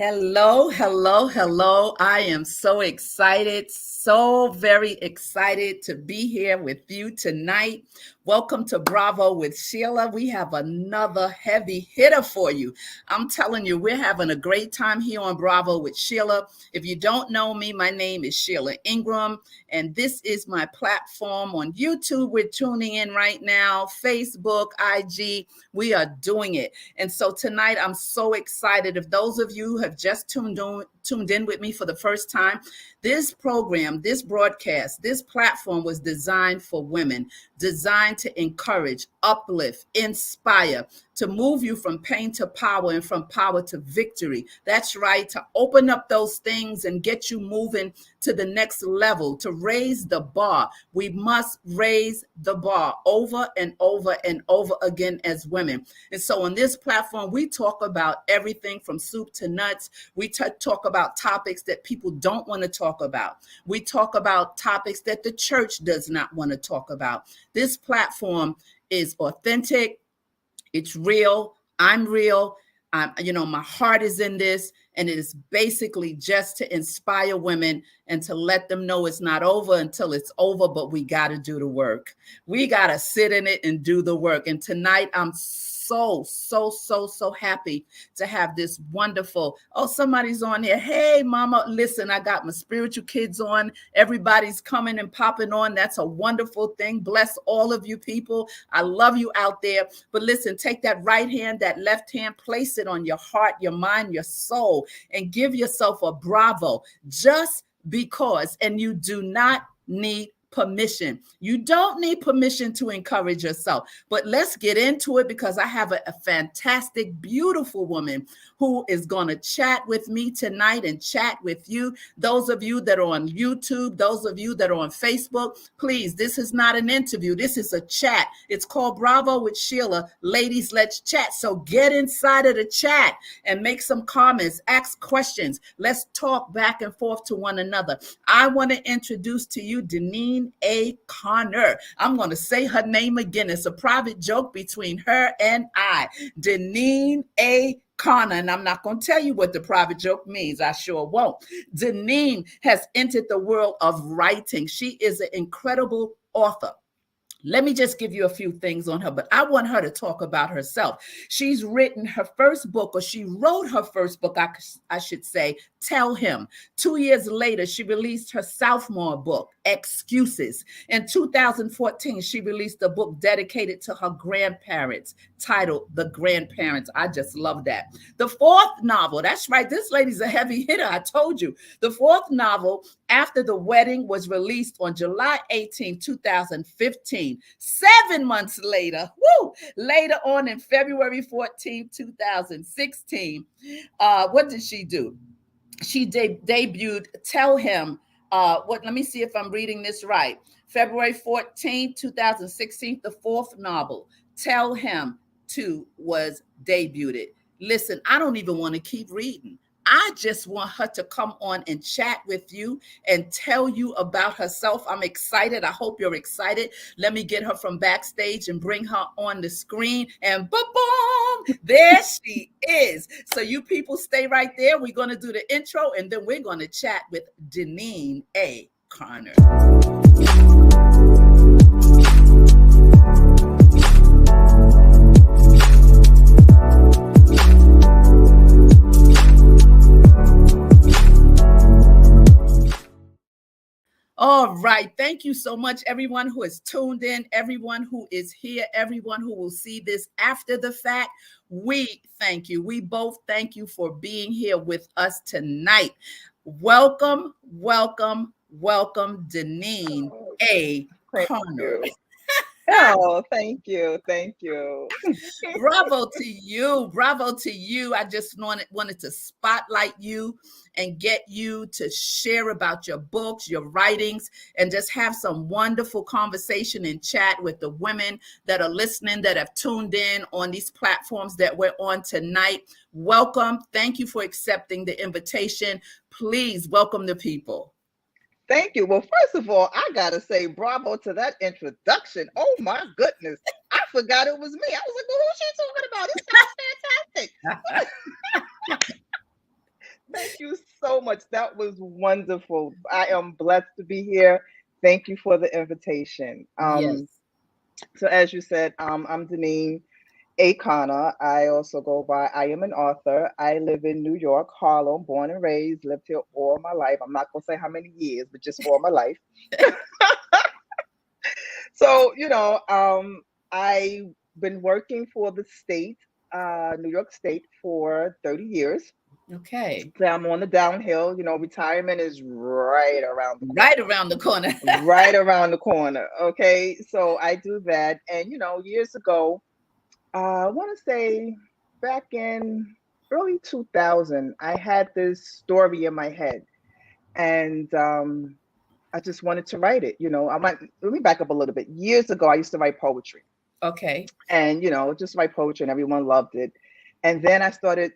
Hello, hello, hello. I am so excited, so very excited to be here with you tonight. Welcome to Bravo with Sheila. We have another heavy hitter for you. I'm telling you, we're having a great time here on Bravo with Sheila. If you don't know me, my name is Sheila Ingram, and this is my platform on YouTube. We're tuning in right now, Facebook, IG. We are doing it. And so tonight, I'm so excited. If those of you who have just tuned in with me for the first time, this program, this broadcast, this platform was designed for women, designed to encourage, uplift, inspire, to move you from pain to power and from power to victory. That's right, to open up those things and get you moving to the next level, to raise the bar. We must raise the bar over and over and over again as women. And so on this platform, we talk about everything from soup to nuts. We talk about topics that people don't want to talk about. We talk about topics that the church does not want to talk about. This platform is authentic. It's real. I'm real. My heart is in this, and it is basically just to inspire women and to let them know it's not over until it's over, but we got to do the work. We got to sit in it and do the work. And tonight, I'm so happy to have this wonderful, somebody's on here. Hey, mama, listen, I got my spiritual kids on. Everybody's coming and popping on. That's a wonderful thing. Bless all of you people. I love you out there. But listen, take that right hand, that left hand, place it on your heart, your mind, your soul, and give yourself a bravo just because. And you do not need permission. You don't need permission to encourage yourself. But let's get into it because I have a fantastic, beautiful woman who is going to chat with me tonight and chat with you. Those of you that are on YouTube, those of you that are on Facebook, please, this is not an interview. This is a chat. It's called Bravo with Sheila. Ladies, let's chat. So get inside of the chat and make some comments, ask questions. Let's talk back and forth to one another. I want to introduce to you Deneen A. Connor. I'm going to say her name again. It's a private joke between her and I. Deneen A. Connor, and I'm not going to tell you what the private joke means. I sure won't. Deneen has entered the world of writing. She is an incredible author. Let me just give you a few things on her, but I want her to talk about herself. She's written her first book, or she wrote her first book, I should say, Tell Him. 2 years later, she released her sophomore book, Excuses. In 2014, she released a book dedicated to her grandparents, titled The Grandparents. I just love that. The fourth novel, that's right, this lady's a heavy hitter, I told you. The fourth novel, After the Wedding, was released on July 18, 2015. 7 months later, later on in February 14, 2016, what did she do? She debuted Tell Him. Let me see if I'm reading this right. February 14, 2016, the fourth novel, Tell Him 2, was debuted. Listen, I don't even want to keep reading. I just want her to come on and chat with you and tell you about herself. I'm excited. I hope you're excited. Let me get her from backstage and bring her on the screen. And boom, there she is. So you people stay right there. We're going to do the intro, and then we're going to chat with Deneen A. Connor. All right. Thank you so much, everyone who has tuned in, everyone who is here, everyone who will see this after the fact. We thank you. We both thank you for being here with us tonight. Welcome, Deneen A. Connor. Thank you. Bravo to you. I just wanted to spotlight you and get you to share about your books, your writings, and just have some wonderful conversation and chat with the women that are listening, that have tuned in on these platforms that we're on tonight. Welcome. Thank you for accepting the invitation. Please welcome the people. Thank you. Well, first of all, I got to say bravo to that introduction. Oh, my goodness. I forgot it was me. I was like, well, who's she talking about? It sounds fantastic. much. That was wonderful. I am blessed to be here. Thank you for the invitation. Yes. So as you said, I'm Deneen A. I also go by, I am an author. I live in New York, Harlem, born and raised, lived here all my life. I'm not going to say how many years, but just all my life. So, I've been working for the state, New York State, for 30 years. Okay. So I'm on the downhill. Retirement is right around the Right corner. around the corner. Right around the corner. Okay. So I do that. And, years ago, I want to say back in early 2000, I had this story in my head. And I just wanted to write it. Let me back up a little bit. Years ago, I used to write poetry Okay. and, just write poetry and everyone loved it. And then I started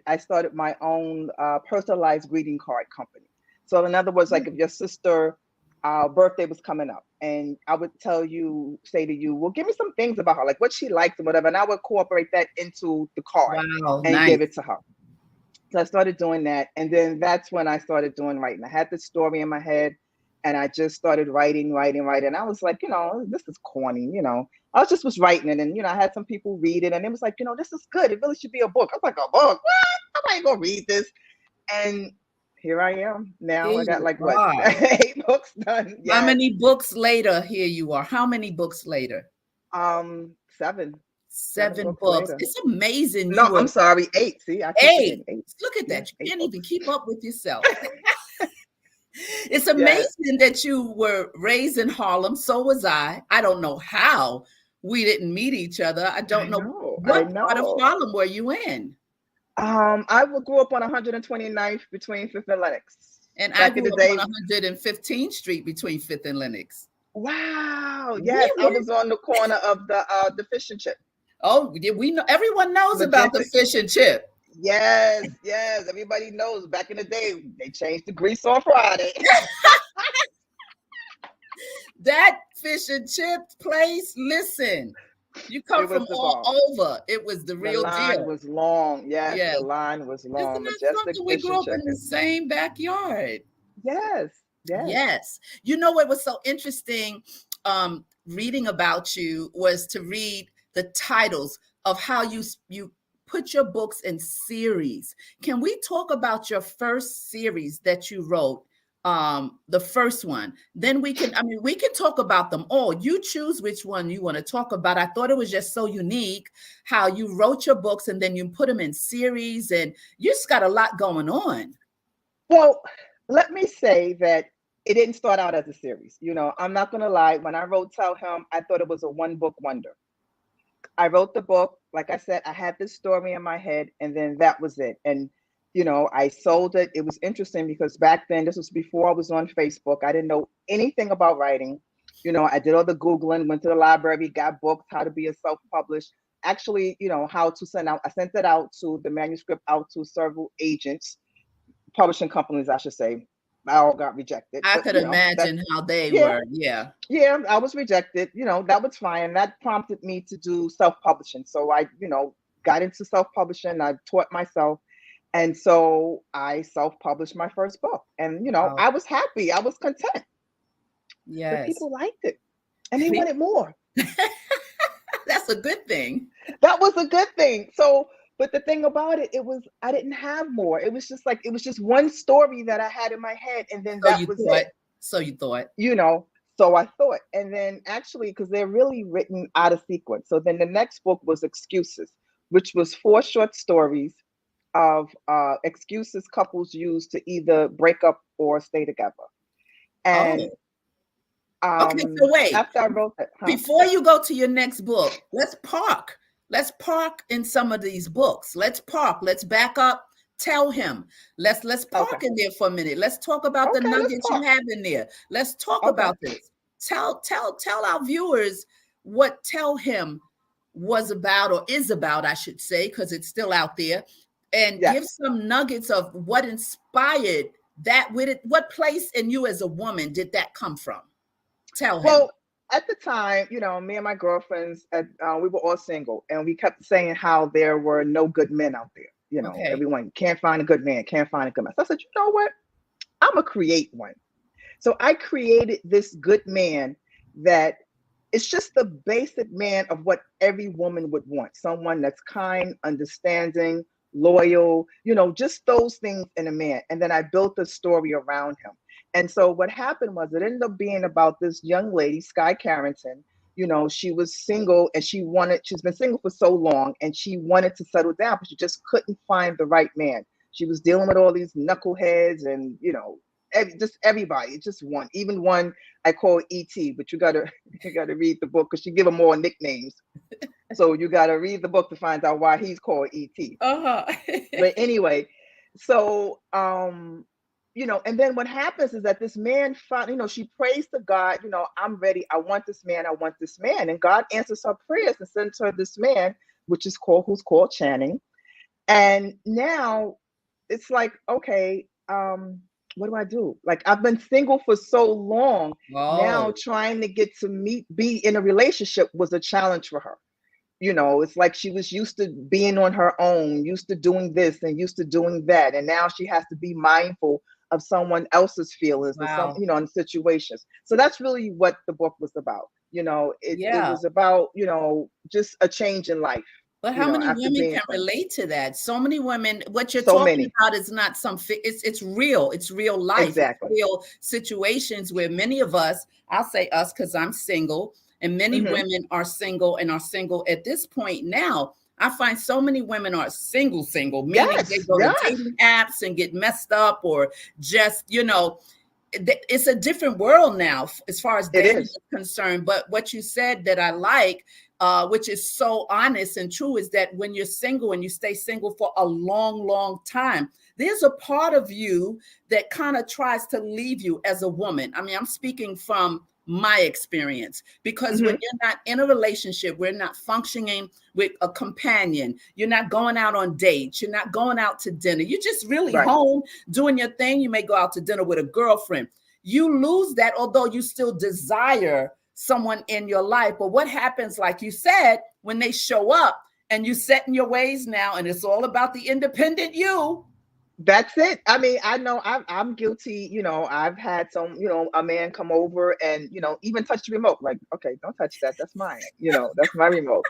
my own personalized greeting card company. So in other words, like if your sister birthday was coming up and I would say to you, well, give me some things about her, like what she likes and whatever. And I would incorporate that into the card Wow. and give Nice. it to her. So I started doing that. And then that's when I started doing writing. I had this story in my head and I just started writing, writing, writing. I was like, this is corny. I was writing it. And, I had some people read it and it was like, this is good. It really should be a book. I was like, a book? What? Somebody gonna read this? And here I am now. Here I got you like what, are. 8 books done? How Yes. many books later? Here you are. How many books later? Seven Seven books books. later. It's amazing you No, were I'm sorry, eight. See, I keep eight. forgetting eight. Look at Yeah, that. You eight can't even books. keep up with yourself. It's Yes. amazing that you were raised in Harlem. So was I. I don't know how we didn't meet each other. I I don't know know. I what part of know. Harlem were you in? Grew up on 129th between Fifth and Lennox. And I Back in grew the up on day. 115th Street between Fifth and Lennox. Wow. Yes, We I were, was on the corner of the fish and chip. oh, yeah, we know everyone knows about the Majestic. fish and chip. Yes, yes. Everybody knows back in the day they changed the grease on Friday. That fish and chip place, listen, you come It from was the all bomb. over. It was the The real line deal. was long. Yes, Yeah. the line was Isn't long. that Majestic something? We fish grew and up in the chicken. same backyard. Yes, yes. Yes. You know what was so interesting reading about you was to read the titles of how you put your books in series. Can we talk about your first series that you wrote? The first one. Then we can talk about them all. You choose which one you want to talk about. I thought it was just so unique how you wrote your books and then you put them in series and you just got a lot going on. Well, let me say that it didn't start out as a series. I'm not going to lie. When I wrote Tell Him, I thought it was a one book wonder. I wrote the book. Like I said, I had this story in my head, and then that was it. And, I sold it. It was interesting because back then, this was before I was on Facebook. I didn't know anything about writing. I did all the Googling, went to the library, got books, how to be a self published. Actually, how to send out, I sent it out to the manuscript out to several agents, publishing companies, I should say. I all got rejected, I but could that's, imagine how they yeah, were. Yeah. yeah, I was rejected. That was fine. That prompted me to do self-publishing. So I, got into self-publishing. I taught myself. And so I self-published my first book. And, Wow. I was happy. I was content. But Yes. people liked it. And they wanted more. That's a good thing. That was a good thing. So, but the thing about it, I didn't have more. It was just one story that I had in my head. And then So that you was thought. it. So you thought. you know so I thought, and then actually, because they're really written out of sequence, so then the next book was Excuses, which was four short stories of excuses couples use to either break up or stay together. And Oh, okay. So wait. after I wrote that, Before you go to your next book, let's park. Let's park in some of these books. Let's park. Let's back up. Tell him. Let's okay, park in there for a minute. Let's talk about the okay, let's nuggets you talk. have in there. Let's talk Okay, about this. Tell our viewers what Tell Him was about or is about, I should say, because it's still out there. And give yes. some nuggets of what inspired that with it. What place in you as a woman did that come from? Tell him. Well, at the time, me and my girlfriends, we were all single, and we kept saying how there were no good men out there. Okay. Everyone can't find a good man, can't find a good man. So I said, you know what? I'm gonna create one. So I created this good man that it's just the basic man of what every woman would want. Someone that's kind, understanding, loyal, just those things in a man. And then I built a story around him. And so what happened was it ended up being about this young lady, Sky Carrington. She was single and she's been single for so long and she wanted to settle down, but she just couldn't find the right man. She was dealing with all these knuckleheads and, just everybody, just one, even one I call ET, but you gotta you gotta read the book because she give him more nicknames. So you gotta read the book to find out why he's called ET. Uh-huh. But anyway, so and then what happens is that this man finally, she prays to God, I'm ready, I want this man, I want this man. And God answers her prayers and sends her this man, who's called Channing. And now it's like, okay, what do I do? Like I've been single for so long. Now Oh, trying to get to be in a relationship was a challenge for her. It's like she was used to being on her own, used to doing this and used to doing that. And now she has to be mindful of someone else's feelings and wow. and situations. So that's really what the book was about. It Yeah. was about, just a change in life, But how many after women being can friends. relate to that? So many women, what you're So talking many. about is not it's real. It's real life. It's Exactly. real situations where many of us, I'll say us because I'm single, and many Hmm. women are single and are single at this point now. I find so many women are single, meaning they Yes, go to yes, dating apps and get messed up or just, it's a different world now as far as it dating is. is concerned. But what you said that I like, which is so honest and true, is that when you're single and you stay single for a long, long time, there's a part of you that kind of tries to leave you as a woman. I mean, I'm speaking from my experience because when Hmm. you're not in a relationship, we're not functioning with a companion, you're not going out on dates, you're not going out to dinner, you're just really Right. home doing your thing. You may go out to dinner with a girlfriend. You lose that, although you still desire someone in your life. But what happens, like you said, when they show up and you set in your ways now, and it's all about the independent you. That's it. I mean, I know I'm guilty. I've had a man come over and, even touch the remote. Like, okay, don't touch that. That's mine. That's my remote.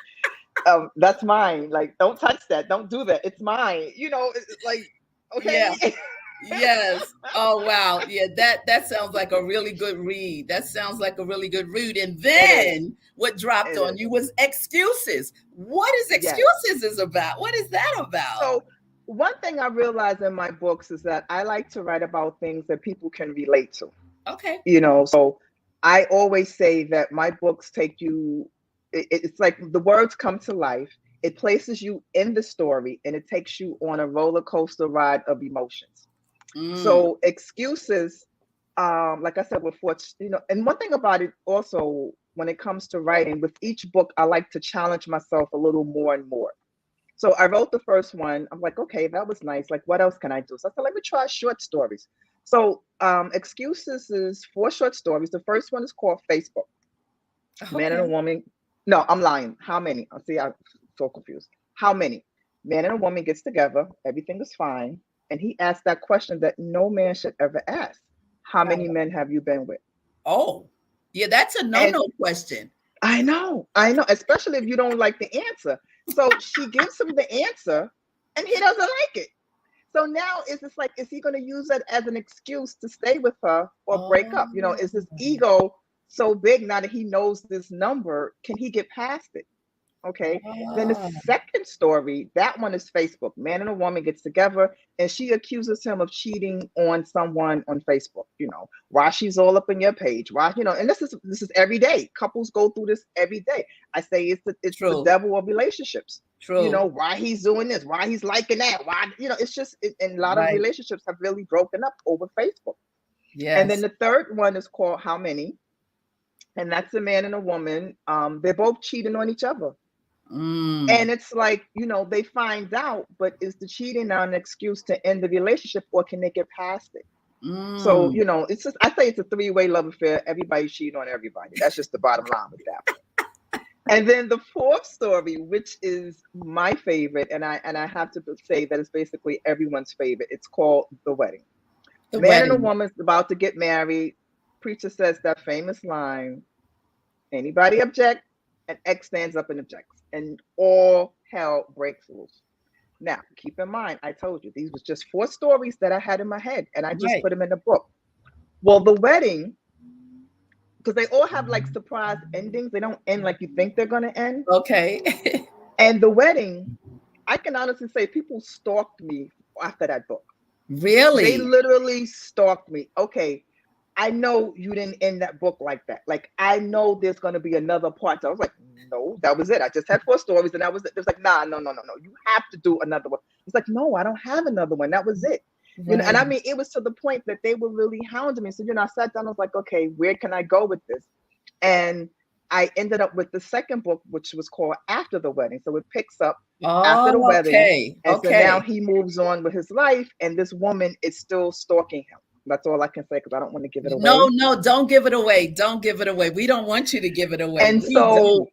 That's mine. Like, don't touch that. Don't do that. It's mine. Like, Yeah. okay. Yes. Oh wow. Yeah, that sounds like a really good read. That sounds like a really good read. And It is. then what dropped It on is. you was excuses. What is Yes. excuses is about? What is that about? So one thing I realize in my books is that I like to write about things that people can relate to. Okay. So I always say that my books take you, it's like the words come to life, it places you in the story, and it takes you on a roller coaster ride of emotions. Mm, So excuses, like I said before, and one thing about it also, when it comes to writing, with each book I like to challenge myself a little more and more. So I wrote the first one. I'm like, okay, that was nice. Like, what else can I do? So I said, let me try short stories. So Excuses is 4 short stories. The first one is called Facebook. Man and a okay. woman. No, I'm lying. How many? I see. I'm so confused. How many? Man and a woman gets together. Everything is fine. And he asked that question that no man should ever ask. How many men have you been with? Oh, yeah, that's a And no-no question. I know, especially if you don't like the answer. So she gives him the answer and he doesn't like it. So now it's just like, is he going to use that as an excuse to stay with her or break up? Oh, Is his ego so big now that he knows this number? Can he get past it? Okay. Then the oh, second story, that one is Facebook. Man and a woman gets together and she accuses him of cheating on someone on Facebook. Why she's all up in your page. Why, and this is every day. Couples go through this every day. I say it's the true, devil of relationships. true. Why he's doing this, why he's liking that, why, it's just and a lot of Right. relationships have really broken up over Facebook. And then Yes. the third one is called How Many? And that's a man and a woman. They're both cheating on each other. Mm, And it's like, they find out, but is the cheating now an excuse to end the relationship or can they get past it? So, mm. it's just, I say it's a three-way love affair. Everybody's cheating on everybody. That's just the bottom line with that one. And then the fourth story, which is my favorite, and I have to say that it's basically everyone's favorite. It's called The Wedding. The Man and a wedding. woman's about to get married. Preacher says that famous line, anybody object? And X stands up and objects. And all hell breaks loose. Now, keep in mind, I told you these was just four stories that I had in my head, and I just Right. put them in the book. Well, the wedding, because they all have like surprise endings. They don't end like you think they're gonna end. Okay. And the wedding, I can honestly say people stalked me after that book. They Really? literally stalked me. Okay, I know you didn't end that book like that. Like, I know there's gonna be another part. So I was like, no, that was it. I just had four stories, and that was it. It was like, nah, no, no, no, no. You have to do another one. It's like, no, I don't have another one. That was it. And I Right. mean, it was to the point that they were really hounding me. So, I sat down, I was like, okay, where can I go with this? And I ended up with the second book, which was called After the Wedding. So it picks up after the Oh, wedding. okay. And so now Okay. he moves on with his life, and this woman is still stalking him. That's all I can say because I don't want to give it No, away. no, don't give it away. Don't give it away. We don't want you to give it away. And We don't.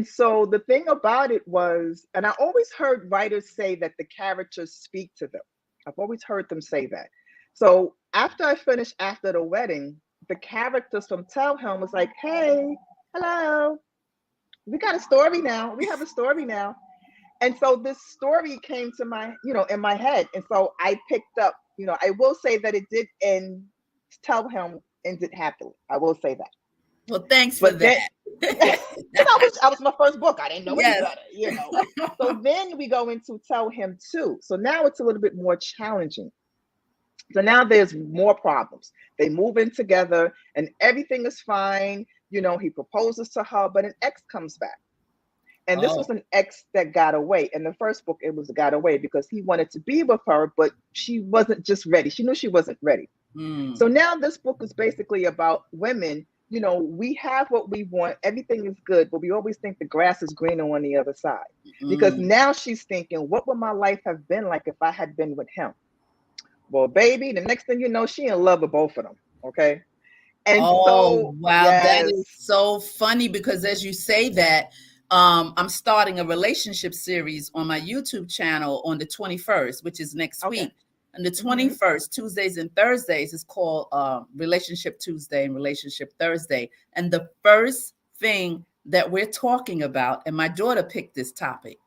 so the thing about it was, and I always heard writers say that the characters speak to them. I've always heard them say that. So after I finished After the Wedding, the characters from Tell Him was like, hey, hello, we got a story now. We have a story now. And so this story came to my, in my head. And so I picked up, I will say that it did end, Tell Him ended happily. I will say that. Well, thanks for But then, that. because I was my first book. I didn't know any Yes. better. So then we go into Tell Him Too. So now it's a little bit more challenging. So now there's more problems. They move in together and everything is fine. He proposes to her, but an ex comes back. And this was Oh. an ex that got away. In the first book, it was got away because he wanted to be with her, but she wasn't just ready. She knew she wasn't ready. So Mm. now this book is basically about women. We have what we want, everything is good, but we always think the grass is greener on the other side. Because Mm. now she's thinking, what would my life have been like if I had been with him? Well, baby, the next thing you know, she in love with both of them. Okay. And Oh, so, wow. That yes. is so funny because as you say that, I'm starting a relationship series on my YouTube channel on the 21st, which is next Okay. week. And the Hmm. 21st, Tuesdays and Thursdays, is called Relationship Tuesday and Relationship Thursday. And the first thing that we're talking about, and my daughter picked this topic,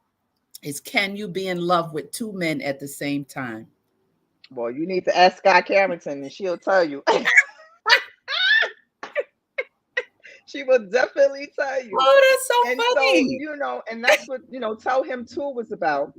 is can you be in love with two men at the same time? Well, you need to ask Sky Carrington and she'll tell you. She will definitely tell you. Oh, that's so And so, funny. and that's what, Tell Him Too was about.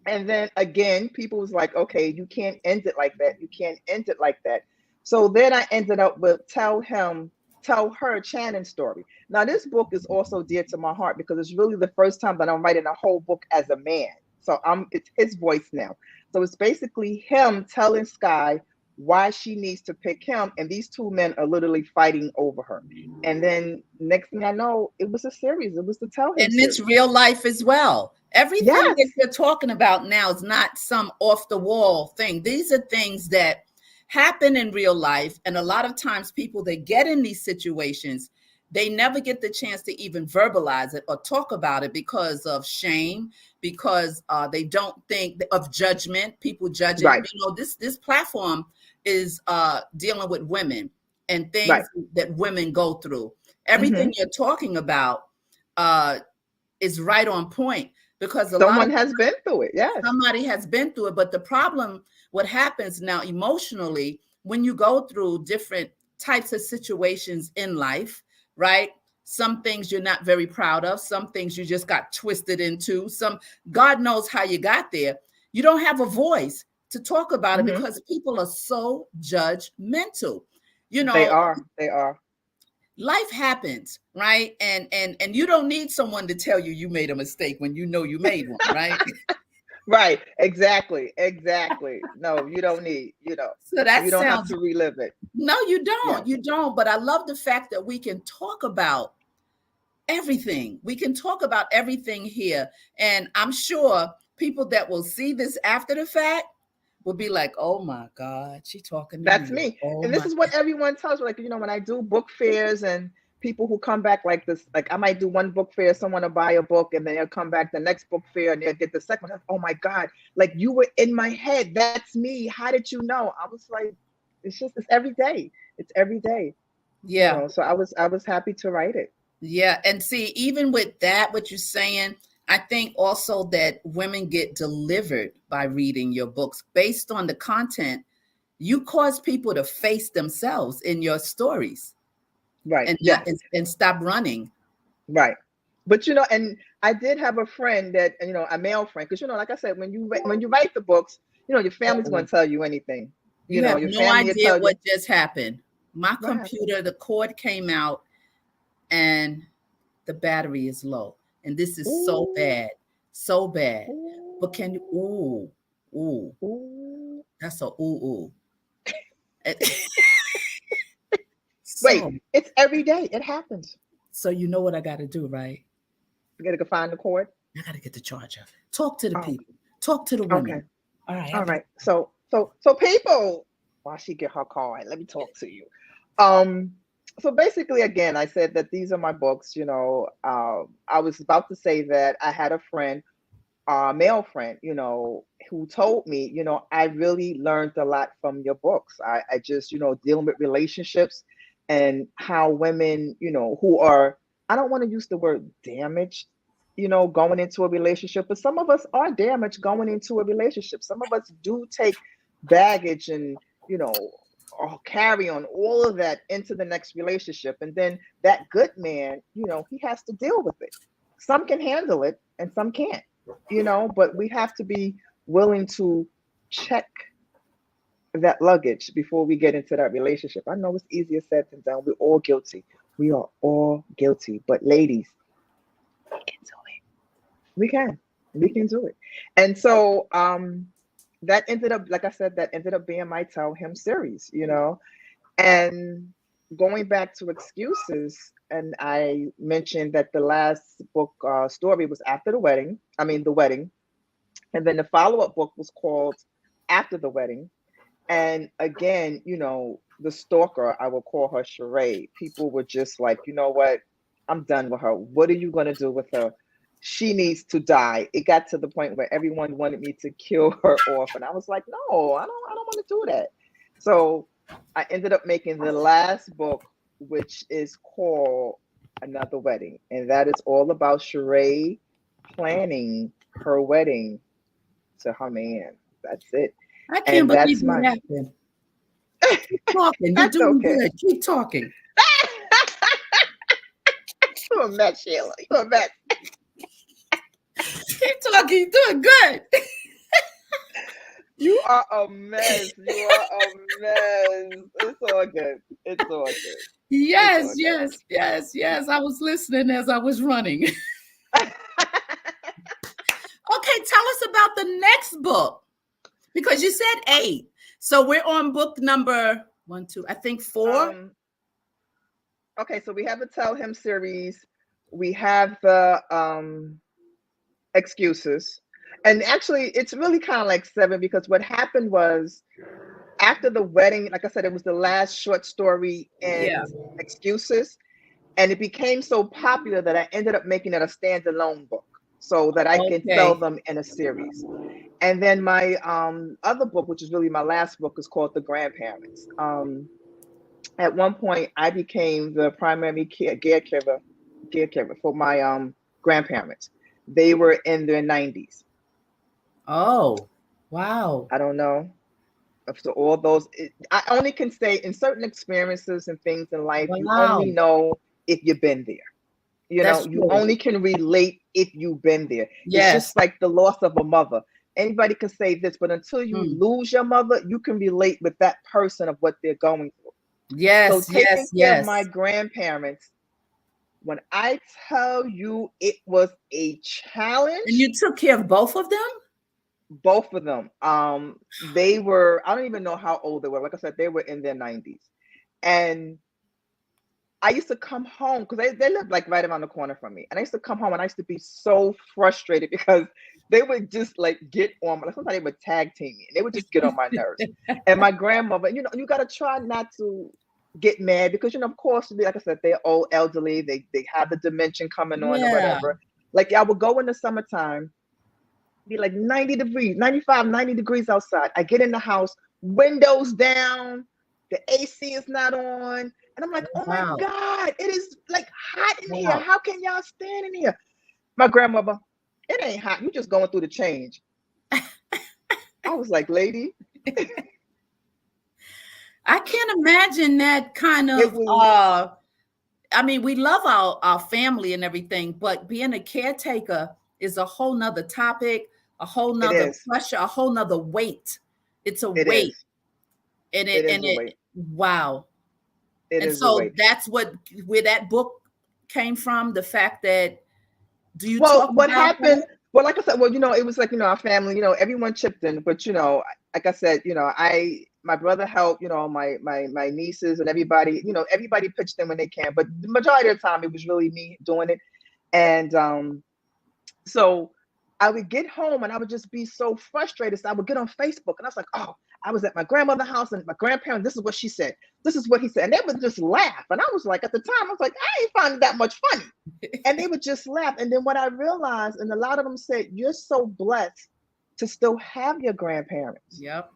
And then again, people was like, okay, you can't end it like that. You can't end it like that. So then I ended up with Tell Her Shannon's story. Now, this book is also dear to my heart because it's really the first time that I'm writing a whole book as a man. So it's his voice now. So it's basically him telling Sky why she needs to pick him, and these two men are literally fighting over her. And then next thing I know, it was a series. It was the Tell Him And it's series. real life as well. Everything Yes, that you're talking about now is not some off the wall thing. These are things that happen in real life. And a lot of times, people that get in these situations, they never get the chance to even verbalize it or talk about it because of shame, because they don't think of judgment, people judging. right, This platform is dealing with women and right. things that women go through. Everything Hmm. you're talking about uh, is right on point because a lot of Someone has been through it. Yes. somebody has been through it. But the problem, what happens now emotionally, when you go through different types of situations in life, right? Some things you're not very proud of, some things you just got twisted into, some God knows how you got there. You don't have a voice to talk about it Hmm. because people are so judgmental. You They know, are. They are. life happens, right? And you don't need someone to tell you you made a mistake when you know you made one, right? Right. Exactly. Exactly. No, you don't need, So that you don't have sounds, to relive it. no, you Yes. don't. You don't. But I love the fact that we can talk about everything. We can talk about everything here. And I'm sure people that will see this after the fact will be like, oh my God, she talking to That's me. me. Oh And this my. is what everyone tells me. Like, when I do book fairs and people who come back like this, like I might do one book fair, someone will buy a book, and then they'll come back the next book fair and they'll get the second one. Oh my God, like you were in my head. That's me. How did you know? I was like, it's every day. It's every day, Yeah. So I was happy to write it. Yeah. And see, even with that, what you're saying, I think also that women get delivered by reading your books based on the content. You cause people to face themselves in your stories Right. and not, Yes. and stop running. Right. But and I did have a friend that, a male friend, because like I said, when you write the books, your family's going Uh-oh. to tell you anything. You have Your no family will idea tell you what just happened. My what happened. computer, the cord came out and the battery is low. And this is so Ooh, bad, so bad. But can you, ooh, ooh, ooh, ooh. that's a ooh, ooh. Wait, So, it's every day. It happens. so you know what I got to do, right? You gotta go find the cord. I got to get the charger. Talk to the Oh, people. Talk to the okay. women. All right, I All got. right. So people, while she get her card, let me talk to you. Um, so basically, again, I said that these are my books. I was about to say that I had a friend, male friend, who told me, I really learned a lot from your books. I just, dealing with relationships and how women, who are, I don't want to use the word damaged, going into a relationship, but some of us are damaged going into a relationship. Some of us do take baggage and, you know, or carry on all of that into the next relationship. And then that good man, he has to deal with it. Some can handle it and some can't, but we have to be willing to check that luggage before we get into that relationship. I know it's easier said than done. We're all guilty. We are all guilty. But ladies, we can do it. We can. We can do it. And so that ended up, like I said, that ended up being my Tell Him series, And going back to excuses, and I mentioned that the last book story was after the wedding. I mean, the wedding. And then the follow-up book was called After the Wedding. And again, the stalker, I will call her Sheree. People were just like, you know what? I'm done with her. What are you going to do with her? She needs to die. It got to the point where everyone wanted me to kill her off. And I was like, no, I don't want to do that. So I ended up making the last book, which is called Another Wedding. And that is all about Sheree planning her wedding to her man. That's it. I can't And believe that's what my happened. Keep talking. You're that's doing okay. good. Keep talking. You're a mess, Sheila. You're a mess. Keep talking. You're doing good. You are a mess. You are a mess. It's all good. It's all good. It's Yes, all yes, yes, yes. I was listening as I was running. good. Okay, tell us about the next book because you said 8. So we're on book number 1, 2, I think 4. um, okay, so we have the Tell Him series. We have the excuses. And actually it's really kind of like 7 because what happened was after the wedding, like I said, it was the last short story Yeah. in excuses. And it became so popular that I ended up making it a standalone book so that I can sell Okay. them in a series. And then my other book, which is really my last book, is called The Grandparents. At one point, I became the primary caregiver for my grandparents. They were in their 90s. Oh, wow. I don't know. So all those, I only can say in certain experiences and things in life, you only Wow. know if you've been there. That's You true. only can relate if you've been there. It's Yes. just like the loss of a mother. Anybody can say this, but until you Mm. lose your mother, you can relate with that person of what they're going through. So Yes, taking yes, care of my yes. grandparents, when I tell you it was a And you challenge, took care of both of them? both of them, they were, I don't even know how old they were. Like I said, they were in their 90s. And I used to come home because they lived like right around the corner from me. And I used to come home and I used to be so frustrated because they would just like get on, like sometimes they would tag team me and they would just get on my nerves. And my grandmother, you got to try not to get mad because, of course, like I said, they're old, elderly. They have the dementia coming on or Yeah. whatever. Like I would go in the summertime, be like 90 degrees, 95, 90 degrees outside. I get in the house, windows down, the AC is not on. And I'm like, oh my Wow. God, it is like hot in here. Wow. How can y'all stand in here? My grandmother, it ain't hot. You just going through the change. I was like, lady, I can't imagine that kind it of was, I mean, we love our family and everything, but being a caretaker is a whole nother topic, a whole it nother is, pressure, a whole nother weight. It's a it weight. is, And it it is and a it weight. wow. It And is a so weight. that's where that book came from, the fact that do you Well, talk what about happened? that? Well, like I said, well, it was like, our family, everyone chipped in, but like I said, my brother helped, my nieces and everybody, everybody pitched in when they can, but the majority of the time it was really me doing it. And so I would get home and I would just be so frustrated. So I would get on Facebook and I was like, oh, I was at my grandmother's house and my grandparents, this is what she said. This is what he said. And they would just laugh. And I was like, at the time, I was like, I ain't finding that much funny. And they would just laugh. And then what I realized, and a lot of them said, you're so blessed to still have your grandparents. Yep.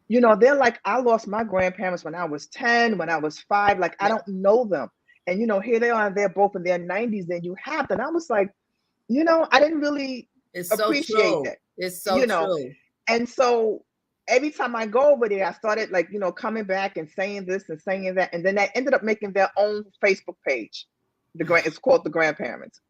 They're like, I lost my grandparents when I was 10, when I was 5. Like, I Yep. don't know them. And, here they are, and they're both in their 90s, and you have them. I was like, I didn't really It's so appreciate true. that, It's so you know. true. And so every time I go over there, I started like, coming back and saying this and saying that. And then they ended up making their own Facebook page. It's called The Grandparents.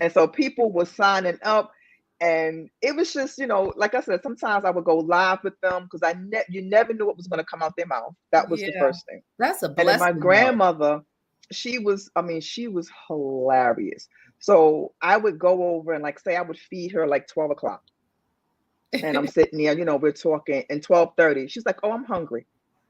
And so people were signing up. And it was just, like I said, sometimes I would go live with them because you never knew what was going to come out their mouth. That was the Yeah. first thing. That's a And then my blessing though. grandmother, she was hilarious. So I would go over and like say I would feed her like 12 o'clock. And I'm sitting there, we're talking, and 12:30. She's like, oh, I'm hungry.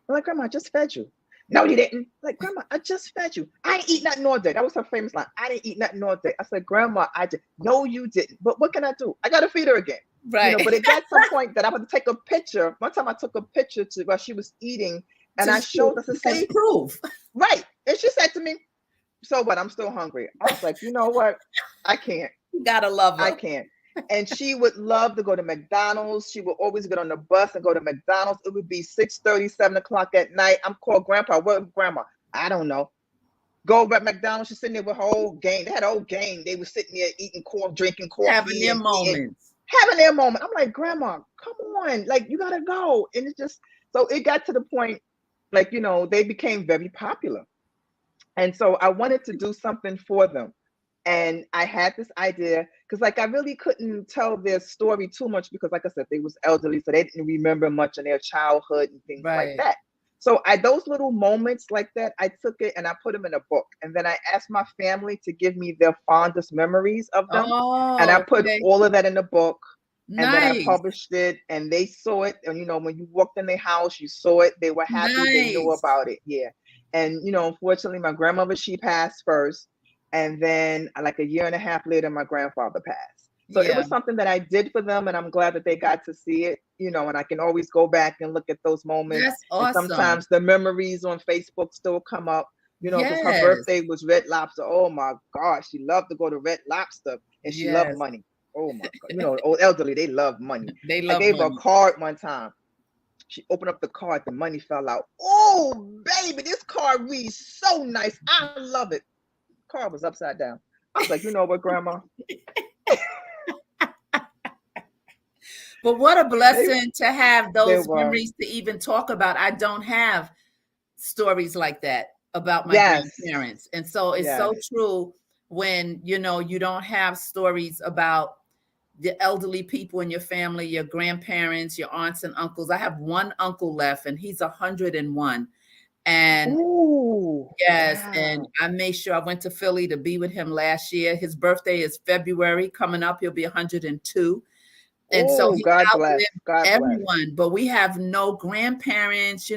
I'm like, Grandma, I just fed you. No, you didn't. Like, Grandma, I just fed you. I didn't eat nothing all day. That was her famous line. I didn't eat nothing all day. I said, Grandma, I did. No, you didn't. But what can I do? I got to feed her again. Right. But it got to a point that I would take a picture. One time I took a picture to while she was eating, and I showed her to As say, proof. right. And she said to me, so what? I'm still hungry. I was like, you know what? I can't. You gotta love I her. can't. And she would love to go to McDonald's. She would always get on the bus and go to McDonald's. It would be 6:30, 7 o'clock at night. I'm called Grandpa. Where's Grandma? I don't know. Go over at McDonald's. She's sitting there with her whole gang. They had a whole gang. They were sitting there eating drinking Having coffee their and eating, moments. having their moment. I'm like, Grandma, come on. Like, you got to go. And it's just, so it got to the point, like, they became very popular. And so I wanted to do something for them. And I had this idea because, like, I really couldn't tell their story too much because, like I said, they was elderly, so they didn't remember much of their childhood and things like Right. that. So those little moments like that, I took it and I put them in a book. And then I asked my family to give me their fondest memories of them. And I Oh, put okay. all of that in the book. And then I Nice. published it and they saw it. And, when you walked in their house, you saw it. They were happy. They knew Nice. about it. Yeah. And, unfortunately, my grandmother, she passed first. And then like a year and a half later, my grandfather passed. So it Yeah. was something that I did for them. And I'm glad that they got to see it, and I can always go back and look at those moments. That's And awesome. sometimes the memories on Facebook still come up, because her Yes. birthday was Red Lobster. Oh my gosh, she loved to go to Red Lobster and she loved Yes. money. Oh my God. Old elderly, they love money. They I love gave her a money. card one time. She opened up the card, the money fell out. Oh, baby, this card reads so nice. I love it. Card was upside down. I was like, you know what, Grandma? But what a They blessing to have they those were. memories to even talk about. I don't have stories like that about my Yes. grandparents. And so it's so Yes. true when, you don't have stories about the elderly people in your family, your grandparents, your aunts and uncles. I have one uncle left and he's 101. And Ooh, yes, and wow. I made sure I went to Philly to be with him last year. His birthday is February coming up. He'll be 102. And so Oh, he God bless. outlived God bless. everyone, but we have no grandparents,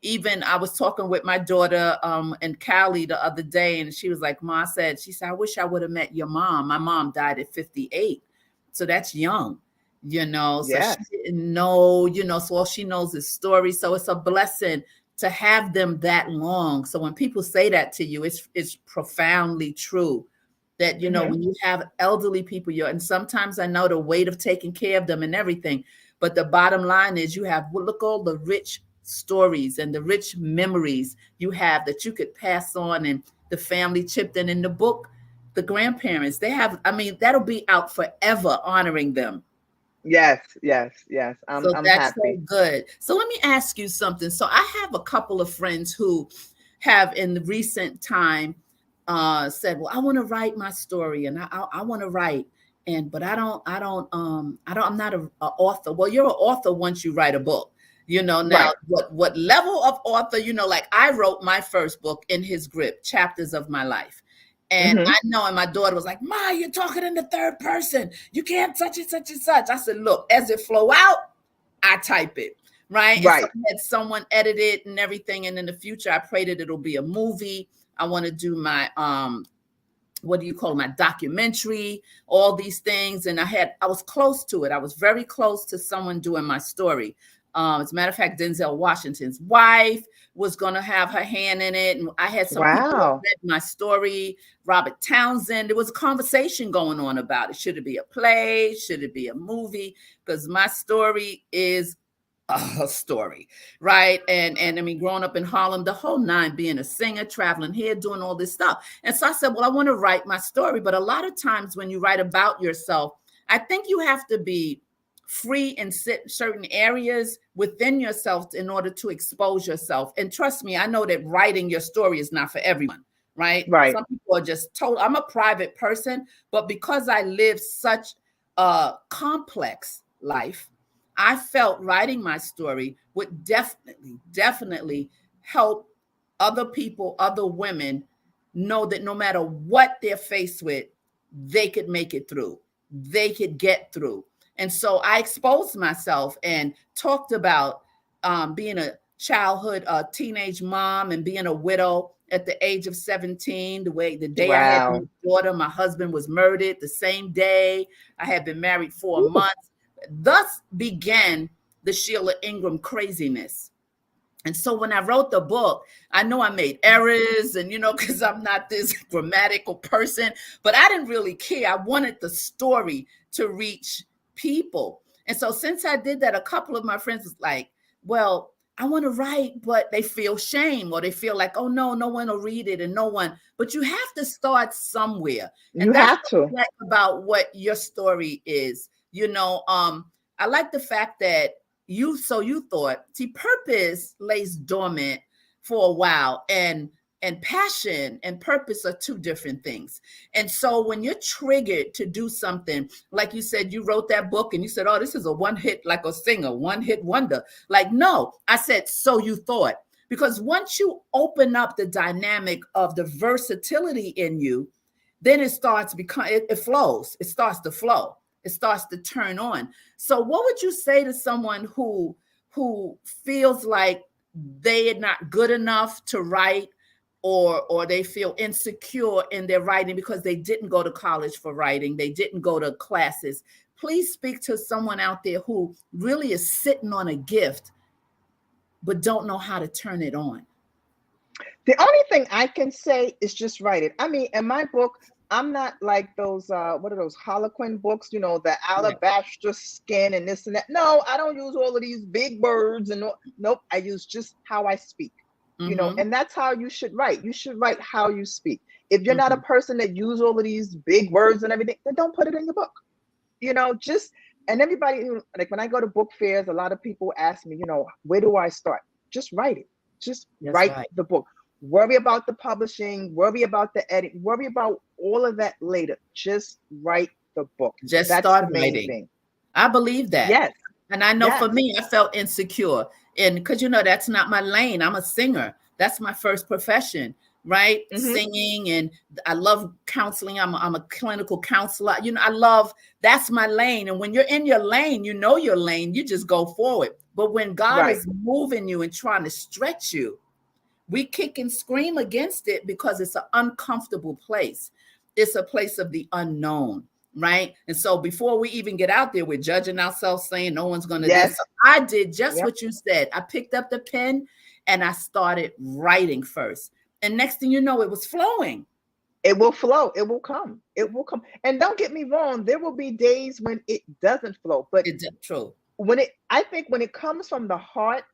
even I was talking with my daughter in Cali the other day, and she was like, Ma said, she said, I wish I would have met your mom. My mom died at 58. So that's young, so she Yes. didn't know, so all she knows is stories. So it's a blessing to have them that long. So when people say that to you, it's profoundly true. That, you know, Hmm. when you have elderly people, and sometimes I know the weight of taking care of them and everything, but the bottom line is you have, well, look, all the rich stories and the rich memories you have that you could pass on, and the family chipped in the book. The grandparents, they have, I mean, that'll be out forever honoring them. Yes, yes, yes. I'm So I'm that's so happy. good. So let me ask you something. So I have a couple of friends who have in the recent time said, "Well, I want to write my story, and I want to write, and but I'm not a author." Well, you're an author once you write a book. You know, now Right. what level of author? You know, like I wrote my first book in his grip, Chapters of My Life. And Hmm. I know, and my daughter was like, "Ma, you're talking in the third person. You can't touch it, such and such." I said, "Look, as it flow out, I type it, right?" And so Right. I had someone edit it and everything. And in the future, I pray that it'll be a movie. I want to do my what do you call it, my documentary, all these things. And I was close to it. I was very close to someone doing my story. As a matter of fact, Denzel Washington's wife was going to have her hand in it. And I had some people that Wow. read my story, Robert Townsend. There was a conversation going on about it. Should it be a play? Should it be a movie? Because my story is a story, right? And I mean, growing up in Harlem, the whole nine, being a singer, traveling here, doing all this stuff. And so I said, well, I want to write my story. But a lot of times when you write about yourself, I think you have to be free in certain areas within yourself in order to expose yourself. And trust me, I know that writing your story is not for everyone, right? Right. Some people are just told, I'm a private person, but because I live such a complex life, I felt writing my story would definitely help other people, other women know that no matter what they're faced with, they could make it through. They could get through. And so I exposed myself and talked about being a childhood, teenage mom, and being a widow at the age of 17. The day I had my Wow. daughter, my husband was murdered the same day. I had been married 4 months. Ooh. Thus began the Sheila Ingram craziness. And so when I wrote the book, I know I made errors and, you know, because I'm not this grammatical person, but I didn't really care. I wanted the story to reach people. And so since I did that, a couple of my friends was like, well, I want to write, but they feel shame, or they feel like, oh no, no one will read it, and no one, but you have to start somewhere. And You that's have what to. I like about what your story is. You know, I like the fact that you thought, see, purpose lays dormant for a while, and passion and purpose are two different things. And so when you're triggered to do something, like you said, you wrote that book and you said, oh, this is a one hit, like a singer, one hit wonder. Like, no, I said, so you thought. Because once you open up the dynamic of the versatility in you, then it starts become it flows. It starts to flow. It starts to turn on. So what would you say to someone who feels like they are not good enough to write, or they feel insecure in their writing because they didn't go to college for writing, they didn't go to classes? Please speak to someone out there who really is sitting on a gift but don't know how to turn it on. The only thing I can say is just write it. I mean, in my book, I'm not like those what are those Harlequin books, the Right. alabaster skin and this and that. No, I don't use all of these big words and nope, I use just how I speak. Mm-hmm. And that's how you should write. You should write how you speak. If you're not a Mm-hmm. person that use all of these big words and everything, then don't put it in your book. Just and everybody like when I go to book fairs, a lot of people ask me, where do I start? Just write it. Just That's write right. the book. Worry about the publishing, worry about the edit, worry about all of that later. Just write the book. Just That's start the main writing. thing. I believe that. Yes, And I know for yes. me, I felt insecure. And because, that's not my lane. I'm a singer. That's my first profession, right? Hmm. Singing. And I love counseling. I'm a clinical counselor. That's my lane. And when you're in your lane, you know your lane, you just go forward. But when God Right. is moving you and trying to stretch you, we kick and scream against it because it's an uncomfortable place. It's a place of the unknown, right? And so before we even get out there, we're judging ourselves, saying no one's going to this. So Yes. I did just Yep. what you said. I picked up the pen and I started writing first. And next thing you know, it was flowing. It will flow. It will come. It will come. And don't get me wrong, there will be days when it doesn't flow. But It's true. I think when it comes from the heart,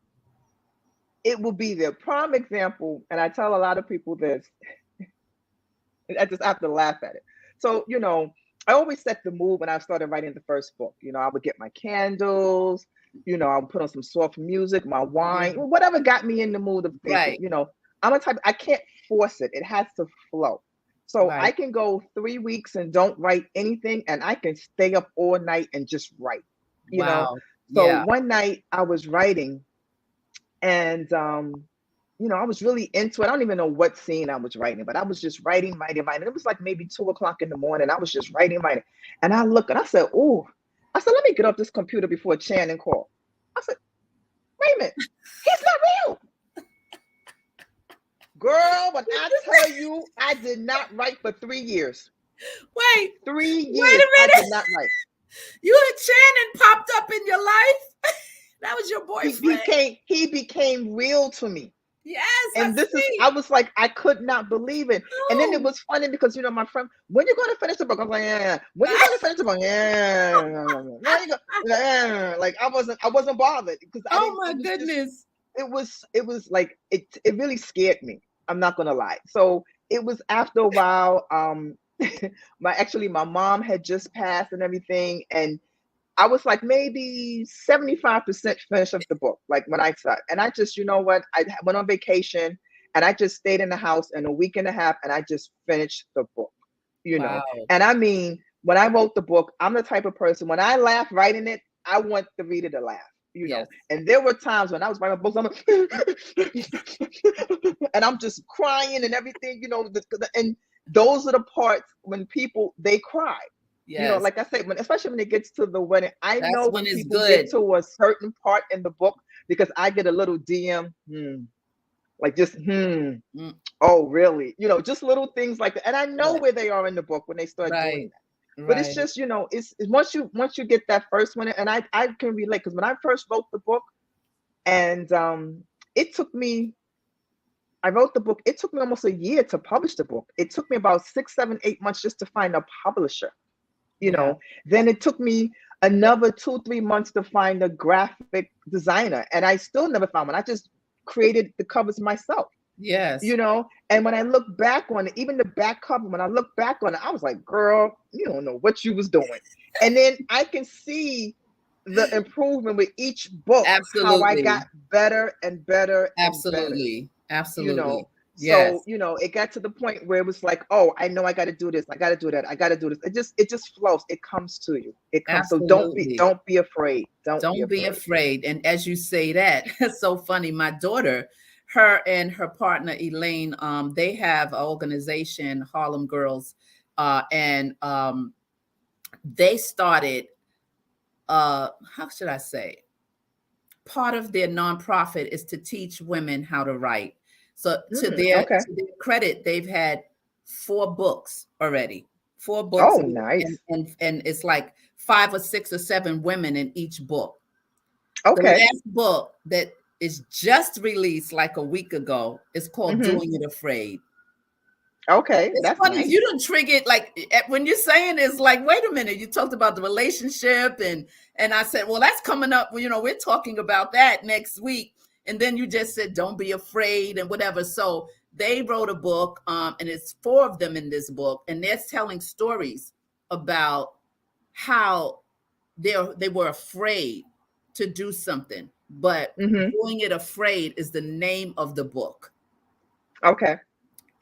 it will be there. Prime example, and I tell a lot of people this, I just have to laugh at it. So, I always set the mood when I started writing the first book. I would get my candles, I would put on some soft music, my Yeah. wine, whatever got me in the mood of thinking. Right. I'm a type, I can't force it. It has to flow. So I Right. can go 3 weeks and don't write anything, and I can stay up all night and just write, you know. Wow. So Yeah. one night I was writing, and I was really into it. I don't even know what scene I was writing, but I was just writing, writing, writing. It was like maybe 2 o'clock in the morning. I was just writing, writing. And I look and I said, "Oh," I said, "Let me get off this computer before Shannon called." I said, "Wait a minute, he's not real." Girl, when I tell you I did not write for 3 years. Wait, 3 years wait a I did minute. not write. You had Shannon popped up in your life. That was your He boyfriend. became real to me. Yes, I And see. I was like, I could not believe it. And then it Oh. was funny because, my friend, when you going to finish the book? I was like, yeah. When you going to finish the book? Yeah. When you go? Yeah. Like I wasn't bothered because I Oh didn't, my it was just, goodness. it was like, it really scared me. I'm not going to lie. So it was after a while, my mom had just passed and everything. And I was like maybe 75% finished of the book, like when I started. And I just, you know what? I went on vacation and I just stayed in the house in a week and a half and I just finished the book. Wow. And I mean, when I wrote the book, I'm the type of person, when I laugh writing it, I want the reader to laugh. Yes. And there were times when I was writing books, I'm and I'm just crying and everything. And those are the parts when people, they cry. Yes. Like I said, especially when it gets to the wedding, I That's know when it's people get good. to a certain part in the book because I get a little DM, like just, Mm, oh, really? Just little things like that. And I know yeah. where they are in the book when they start doing Right. that. But it's Right. just, it's once you get that first one, and I can relate because when I first wrote the book, and it took me, I wrote the book, it took me almost a year to publish the book. It took me about 6, 7, 8 months just to find a publisher. you Yeah. know then it took me another 2, 3 months to find a graphic designer, and I still never found one. I just created the covers myself. Yes. And when I look back on it, even the back cover, when I look back on it, I was like, girl, you don't know what you was doing. And then I can see the improvement with each book, how I got Absolutely. better and better and better Absolutely. you know Absolutely. so Yes. it got to the point where it was like, oh, I know I got to do this, I got to do that, I got to do this. It just flows, it comes to you, it comes. So Absolutely. don't be afraid, don't be Don't be afraid. afraid. And as you say that, it's so funny. My daughter, her and her partner Elaine, they have an organization, Harlem Girls, and they started. How should I say? Part of their nonprofit is to teach women how to write. So Okay. to their credit, they've had 4 books already. 4 books, Oh, nice. and it's like 5 or 6 or 7 women in each book. The Okay. last book that is just released like a week ago is called Hmm. Doing It Afraid. Okay, It's that's funny, you nice. don't trigger it like when you're saying it's like, wait a minute, you talked about the relationship and I said, well, that's coming up. We're talking about that next week. And then you just said, don't be afraid and whatever. So they wrote a book, and it's 4 of them in this book, and they're telling stories about how they were afraid to do something, but Hmm. Doing It Afraid is the name of the book. Okay.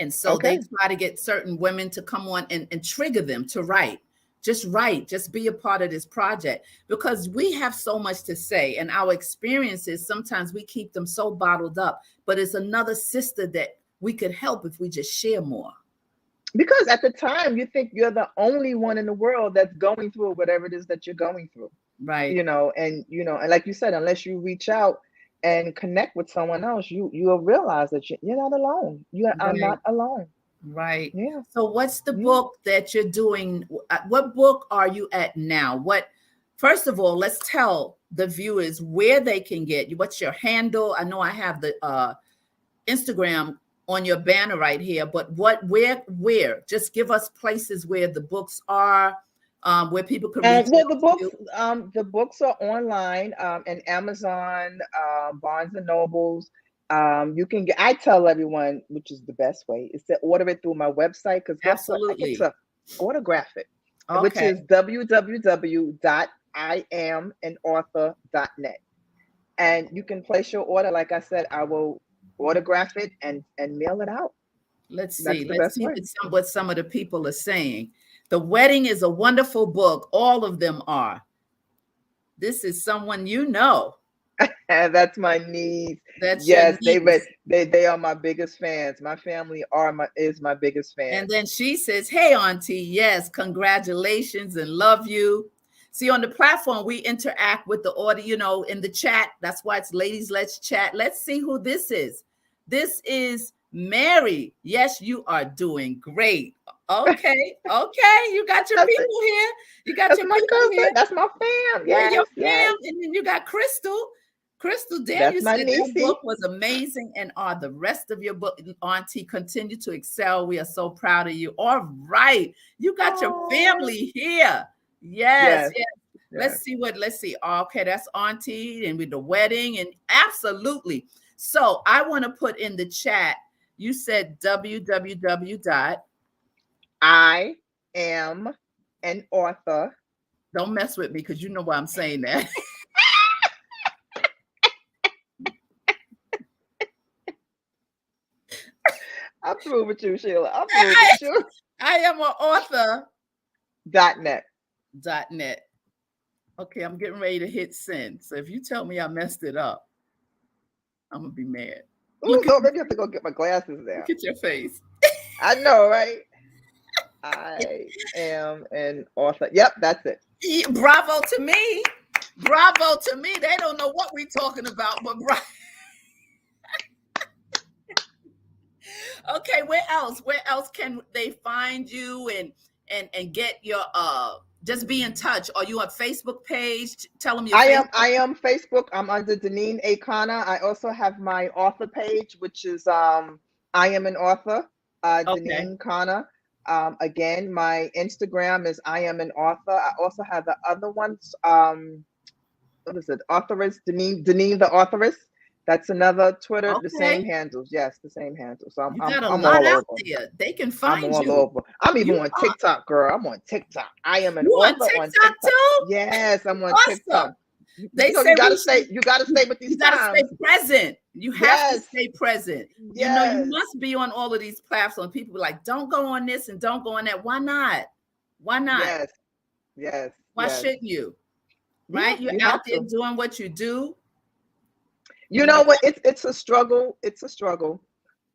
And so they Okay. try to get certain women to come on and trigger them to write. Just write, just be a part of this project because we have so much to say and our experiences, sometimes we keep them so bottled up, but it's another sister that we could help if we just share more. Because at the time you think you're the only one in the world that's going through whatever it is that you're going through. Right, And like you said, unless you reach out and connect with someone else, you'll realize that you're not alone. You are right, not alone. right. Yeah. So what's the Yeah. book that you're doing? What book are you at now? What First of all, let's tell the viewers where they can get you. What's your handle? I know I have the Instagram on your banner right here, but where? Just give us places where the books are, where people can reach Well, out to you. the books are online, and Amazon, Barnes and Nobles. You can get. I tell everyone, which is the best way, is to order it through my website. Because guess what? I get Absolutely. to autograph it, which Okay. is www.iamanauthor.net. And you can place your order. Like I said, I will autograph it and mail it out. Let's That's see. the Let's best see way. what some of the people are saying. The Wedding is a wonderful book. All of them are. This is someone you know. And that's my niece. That's your Yes, niece. they are my biggest fans. My family is my biggest And fans. then she says, "Hey, Auntie, yes, congratulations and love you." See, on the platform, we interact with the audio, in the chat. That's why it's Ladies Let's Chat. Let's see who this is. This is Mary. Yes, you are doing great. Okay, okay. You got your That's it. people here. You got That's your my people cousin. here. That's my fam. We're your Yes, yes. fam. And then you got Crystal. Crystal, damn, That's you my said that niecey. book was amazing. And are the rest of your book, Auntie, continue to excel. We are so proud of you. All right. You got your Oh, family here. Yes, yes, yes. yes. Let's see. Okay, that's Auntie and with the wedding. And absolutely. So I want to put in the chat, you said www dot, I am an author. don't mess with me because you know why I'm saying that. I'm through with you, Sheila. I'm through with you. I am an author. .net. .net. Okay, I'm getting ready to hit send. So if you tell me I messed it up, I'm gonna be mad. Ooh, Look at Lord, maybe I have to go get my glasses look down. at your face. I know, right? I am an author. Yep, that's it. Bravo to me. Bravo to me. They don't know what we're talking about, but okay, where else? Where else can they find you and get your just be in touch? Are you on Facebook page? Tell them your Facebook. I am Facebook. I'm under Deneen A. I also have my author page, which is I am an author, Okay. Deneen Kana. Again, my Instagram is I am an author. I also have the other ones. What is it? Authoress Deneen the authoress. That's another Twitter. The same Okay. handles. Yes, the same handles. So You got a I'm lot all out over. there. They can I'm find all you. over. I'm even You on are. TikTok, girl. I'm on TikTok. I am an You on author on TikTok TikTok. too? Yes, I'm on Awesome. TikTok. They say You gotta stay with these you got to stay times. present. You have to Yes, stay present. You yes, must be on all of these platforms. People are like, don't go on this and don't go on that. Why not? Why not? yes, yes, Why yes. shouldn't you? Yeah, Right? You're you out have there to. doing what you do. You You know, know what? It's a struggle. It's a struggle.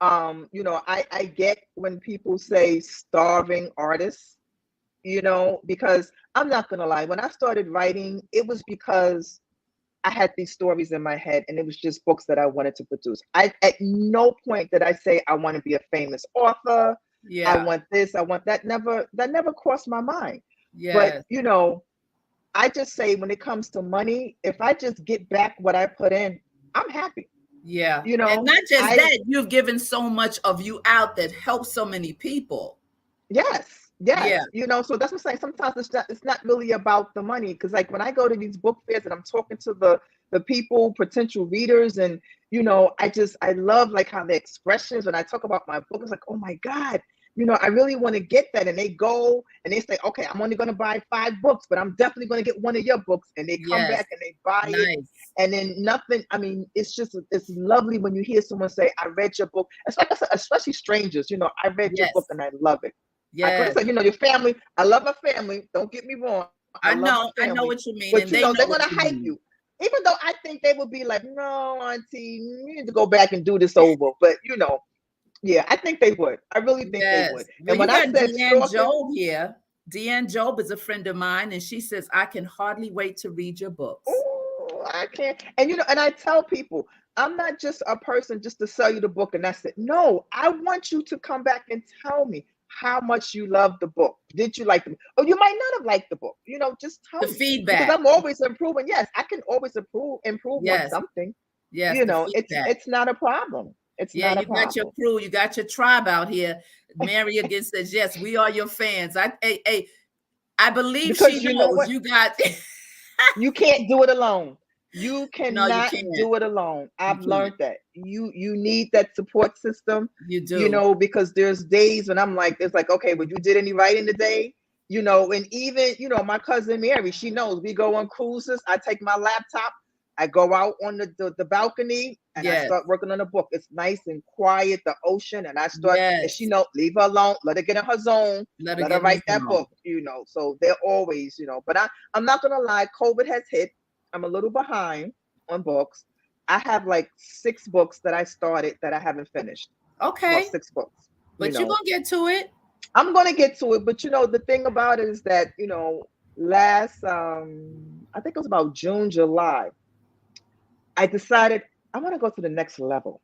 I get when people say starving artists, because I'm not gonna lie, when I started writing, it was because I had these stories in my head and it was just books that I wanted to produce. I at no point did I say I want to be a famous author. I yeah. want this, I want that never crossed my mind. But Yes. I just say when it comes to money, if I just get back what I put in, I'm happy. Yeah. You And know, not just I that, you've given so much of you out that helps so many people. Yes, Yeah. yes. So that's what I'm saying. Sometimes it's not really about the money. Because like when I go to these book fairs and I'm talking to the people, potential readers, and I love like how the expressions when I talk about my book, it's like, oh my God, I really want to get that. And they go and they say, okay, I'm only gonna buy 5 books, but I'm definitely gonna get one of your books. And they come Yes. back and they buy it. Nice. And then nothing, I mean, it's lovely when you hear someone say, I read your book. It's like I said, especially strangers, I read your book Yes. and I love it. Like I Yes. said, your family. I love my family. Don't get me wrong. I love my I family. know what you mean, But and they know they're what gonna you hype mean. you. Even though I think they would be like, no, Auntie, you need to go back and do this over. But yeah, I think they would. I really think they would. Yes. Well, And you when I got said Deanne stalking, Job here. Deanne Job is a friend of mine, and she says, I can hardly wait to read your books. oh, I can't. And and I tell people, I'm not just a person just to sell you the book and that's it. No, I want you to come back and tell me how much you love the book. Did you like the book? Oh, you might not have liked the book. Just The tell me, because feedback. I'm always improving. Yes, I can always improve on Yes. something. Yes. The feedback. It's not a problem. It's Yeah, not a you got your problem. crew, you got your tribe out here. Mary again says, yes, we are your fans. I believe she Because you know knows what? you got. You can't do it alone. You No, you cannot can't. do it alone. You I've can't. learned that. You need that support system, You do. because there's days when I'm like, it's like, okay, but you did any writing today? And even, my cousin Mary, she knows we go on cruises. I take my laptop, I go out on the balcony and I Yes. start working on a book. It's nice and quiet, the ocean, and and she Yes. know, leave her alone, let her get in her zone, Let her let her get in the write that zone. book. So they're always, but I'm not gonna lie, COVID has hit. I'm a little behind on books. I have like 6 books that I started that I haven't finished. Well, Okay. 6 books. But you're gonna get to it. I'm gonna get to it, but the thing about it is that last I think it was about June, July, I decided I want to go to the next level.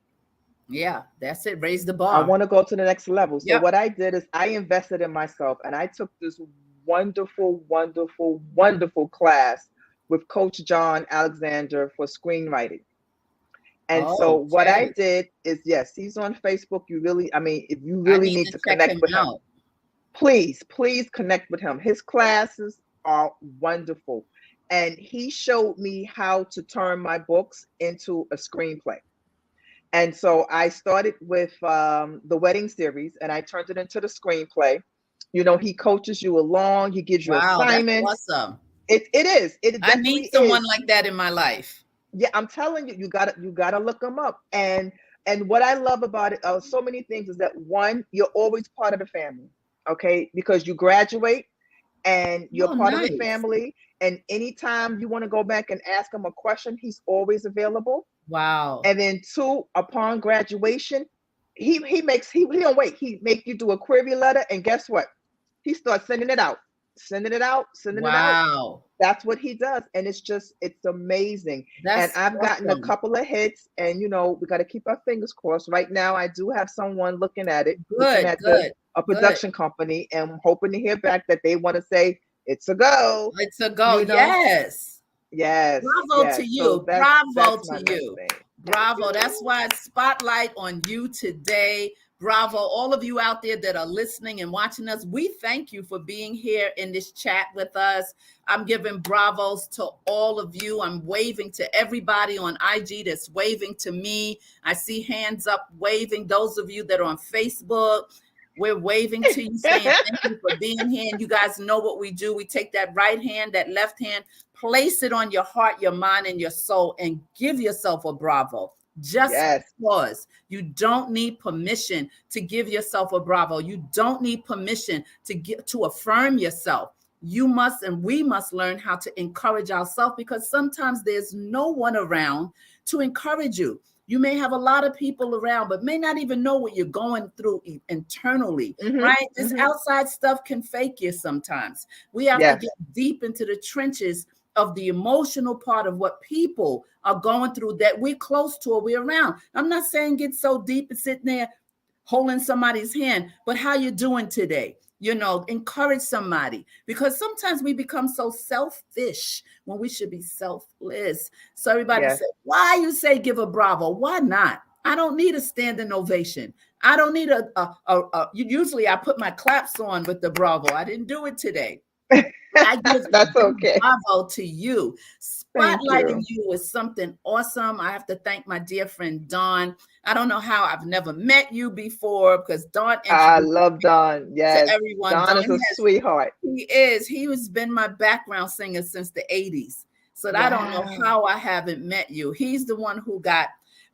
Yeah, that's it. Raise the I bar. want to go to the next level. So Yep. what I did is I invested in myself and I took this wonderful, wonderful, wonderful class with Coach John Alexander for screenwriting. And so what I Okay. did is, yes, he's on Facebook. I mean, if you I really need need to to check him connect with him, out. please, please connect with him. His classes are wonderful. And he showed me how to turn my books into a screenplay. And so I started with the wedding series and I turned it into the screenplay. He coaches you along, he gives you Wow, that's assignments. awesome. It is. It I need definitely someone is. like that in my life. Yeah, I'm telling you, you gotta look them up. And what I love about it, so many things, is that one, you're always part of the family, okay? Because you graduate and you're Oh, part of the nice. family. And anytime you want to go back and ask him a question, he's always available. Wow. And then two, upon graduation, he don't wait. He make you do a query letter, and guess what? He starts sending it out, sending it out, sending it out. Wow. That's what he does, and it's amazing. And That's I've gotten a awesome. couple of hits, and we got to keep our fingers crossed. Right now, I do have someone looking at it, looking Good, at the good, a good. production company, and I'm hoping to hear back that they want to say it's a go. It's a go. You know, Yes. yes, Bravo to yes. So you. that's Bravo my to next you. thing. Thank Bravo. That's you. why spotlight on you today. Bravo. All of you out there that are listening and watching us, we thank you for being here in this chat with us. I'm giving bravos to all of you. I'm waving to everybody on IG that's waving to me. I see hands up waving. Those of you that are on Facebook, we're waving to you, saying thank you for being here. And you guys know what we do. We take that right hand, that left hand, place it on your heart, your mind, and your soul, and give yourself a bravo. Just Yes, because you don't need permission to give yourself a bravo. You don't need permission to affirm yourself. You must and we must learn how to encourage ourselves, because sometimes there's no one around to encourage you. You may have a lot of people around, but may not even know what you're going through internally, mm-hmm, right? This mm-hmm. outside stuff can fake you sometimes. We have to Yes, get deep into the trenches of the emotional part of what people are going through that we're close to or we're around. I'm not saying get so deep and sitting there holding somebody's hand, but how you doing today? Encourage somebody, because sometimes we become so selfish when we should be selfless. So everybody yes. said, why you say give a bravo? Why not? I don't need a standing ovation. I don't need usually I put my claps on with the bravo. I didn't do it today. I give a That's big okay. bravo to you. Thank Spotlighting you. you is something awesome. I have to thank my dear friend Dawn. I don't know how I've never met you before, because Dawn I introduced love Don. to Yes, everyone. Don Dawn is a has sweetheart. he is. He has been my background singer since the 80s. So I don't know Wow. how I haven't met you. He's the one who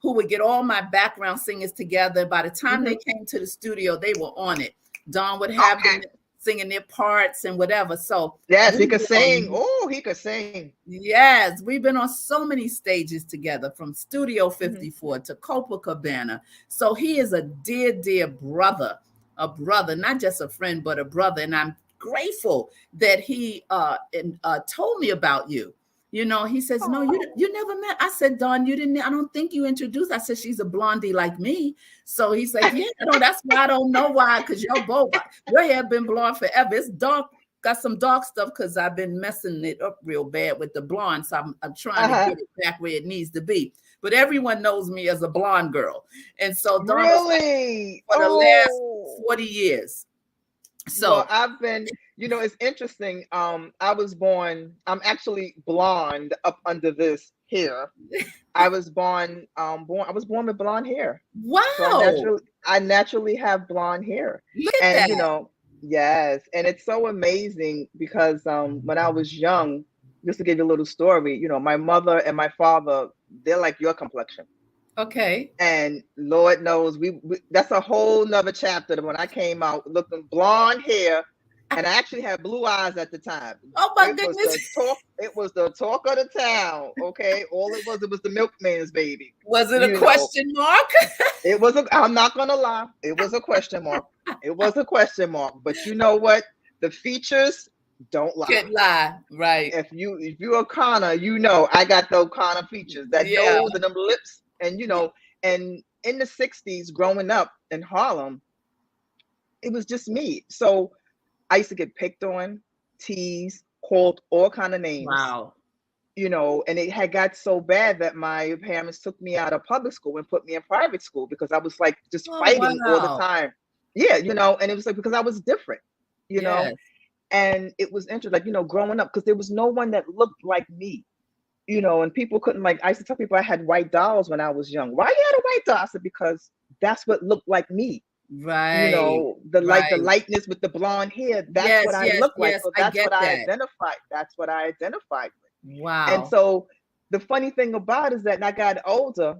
would get all my background singers together. By the time they Hmm. came to the studio, they were on it. Dawn would have them singing their parts and whatever. So Yes, he we've could been sing. on, Oh, he could sing. yes, we've been on so many stages together, from Studio Hmm. 54 to Copacabana. So he is a dear, dear brother, not just a friend, but a brother. And I'm grateful that he told me about you. He says, no, Oh. you never met. I said, Don, you didn't, I don't think you introduced. I said, she's a blondie like me. So he said, yeah, no, that's why I don't know why, because your hair been blonde forever. It's dark, got some dark stuff because I've been messing it up real bad with the blonde. So I'm trying to Uh-huh. get it back where it needs to be. But everyone knows me as a blonde girl. And so Don was like, Really? for the last Oh. 40 years. Well, So, I've been, it's interesting. I was born, I'm actually blonde up under this hair. I was born with blonde hair. So wow, I naturally have blonde hair. look at And that. yes, and it's so amazing because when I was young, just to give you a little story, my mother and my father, they're like your complexion. Okay. And Lord knows we that's a whole nother chapter. That when I came out looking blonde hair, and I actually had blue eyes at the time. Oh my It was goodness. the talk. It was the talk of the town. Okay, all it was the milkman's baby. Was it a You know, question mark? it was a. I'm not gonna lie. It was a question mark. It was a question mark. But you know what? The features don't lie. Can't lie. Right. If you're a Connor, I got those Connor features, that Yeah. nose and them lips, and in the '60s, growing up in Harlem, it was just me. So I used to get picked on, teased, called all kind of names, Wow. and it had got so bad that my parents took me out of public school and put me in private school because I was like just Oh fighting all the wow. time. Yeah, and it was like because I was different, you know, Yes. and it was interesting, like, growing up because there was no one that looked like me. And people couldn't, like, I used to tell people I had white dolls when I was young. Why you had a white doll? I said, because that's what looked like me. Right. The Right. lightness with the blonde hair, that's Yes, what I yes, look like. yes. So I that's get what I that. identified. That's what I identified with. And Wow. so the funny thing about it is that when I got older,